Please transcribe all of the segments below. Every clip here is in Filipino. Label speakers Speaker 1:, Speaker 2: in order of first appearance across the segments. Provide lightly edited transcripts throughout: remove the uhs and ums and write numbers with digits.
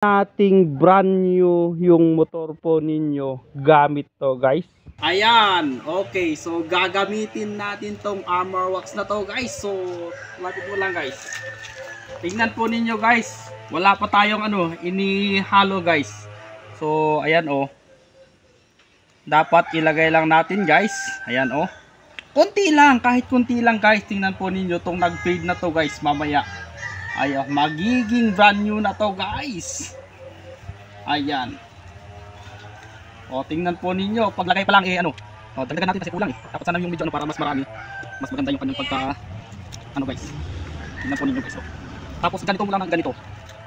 Speaker 1: nating brand new yung motor po ninyo gamit to guys. Ayan, okay, so gagamitin natin tong Armor Wax na to guys. So lapit mo lang guys, tingnan po ninyo guys, wala pa tayong inihalo guys. So ayan dapat ilagay lang natin guys. Ayan konti lang, kahit konti lang guys. Tingnan po ninyo tong nag-fade na to guys. Mamaya magiging brand new na to guys. Ayan. Tingnan po ninyo. Paglagay pa lang dagdagan natin kasi kulang dapat sana yung medyo para mas marami. Mas maganda yung kanyang pagka guys. Tingnan po ninyo guys Tapos ganito mo lang ng ganito.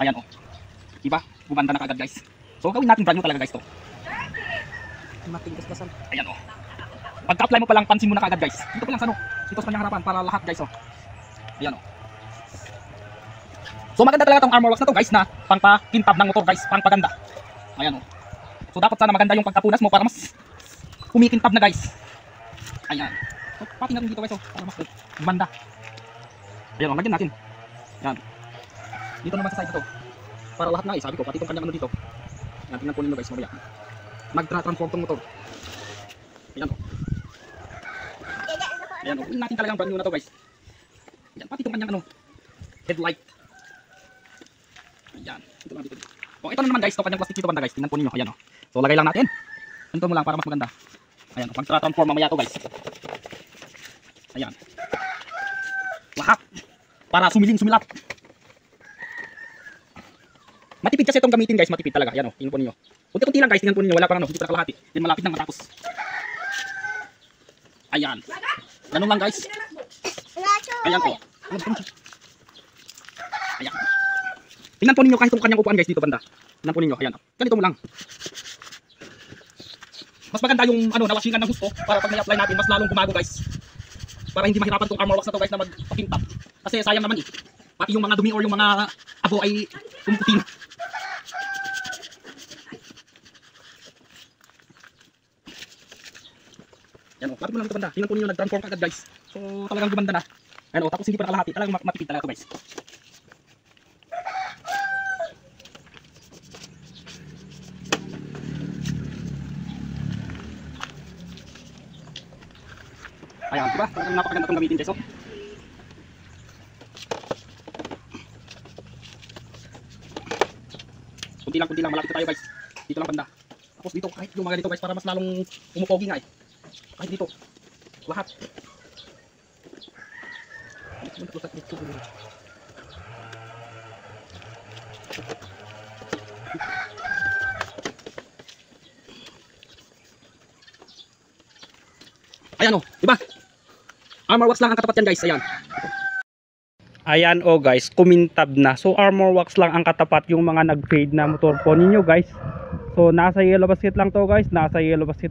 Speaker 1: Ayan diba? Gumanda na kaagad guys. So gawin natin brand new talaga guys to. Matingkas-kasan. Ayan pagka-apply mo pa lang, pansin mo na kaagad guys. Dito pa lang sa dito sa kanyang harapan para lahat guys Ayan So maganda talaga tong Armor Wax na to guys, na pangpakintab ng motor guys, pangpaganda. Ayan So dapat sana maganda yung pagkapunas mo para mas kumikintab na guys. Ayan. So pati natin dito guys para mas gumanda. Ayan lagyan natin. Ayan. Dito naman sa side ito. Para lahat na sabi ko, pati itong kanyang dito. Ayan, tingnan po ninyo guys mamaya. Mag-transform tong motor. Ayan Ayan natin talagang brand new na to guys. Ayan, pati itong kanyang headlight. Ayan, ito lang dito. Ito na naman guys, ito kanyang plastic dito banda guys. Tingnan po ninyo, ayan So lagay lang natin. Ganito mo lang para mas maganda. Ayan, pag-transform mamaya to guys. Ayan. Lahat. Para sumilat. Matipid kasi itong gamitin guys, matipid talaga. Ayan tingnan po ninyo. Kunti-kunti lang guys, tingnan po ninyo, wala pang hindi pa nakalahati. Din malapit nang matapos. Ayan. Ganun lang guys. Ayan Ayan. Tingnan po ninyo kahit itong kanyang upuan guys dito banda. Tingnan po ninyo, ayan ganito mo lang. Mas maganda yung nawashingan ng gusto para pag may-apply natin mas lalong gumago guys. Para hindi mahirapan itong Armor Wax na to guys na magpakintab. Kasi sayang naman pati yung mga dumi or yung mga abo ay pumuputi na. Ayan lapit mo lang ito banda. Tingnan po ninyo nag-transform agad guys. So talagang gumanda na. Ayan tapos hindi pa nakalahati. Talagang matipid talaga ito guys. Ayan, diba? Talagang napakaganda itong gamitin guys Kunti lang, malapit na tayo guys. Dito lang banda. Tapos dito, kahit yung mga dito guys, para mas lalong umupogi nga Kahit dito, lahat. Ayan diba? Armor Wax lang ang katapat yan guys, Ayan guys, kumintab na. So Armor Wax lang ang katapat yung mga nag-fade na motor po ninyo guys. So nasa yellow basket lang to guys, nasa yellow basket.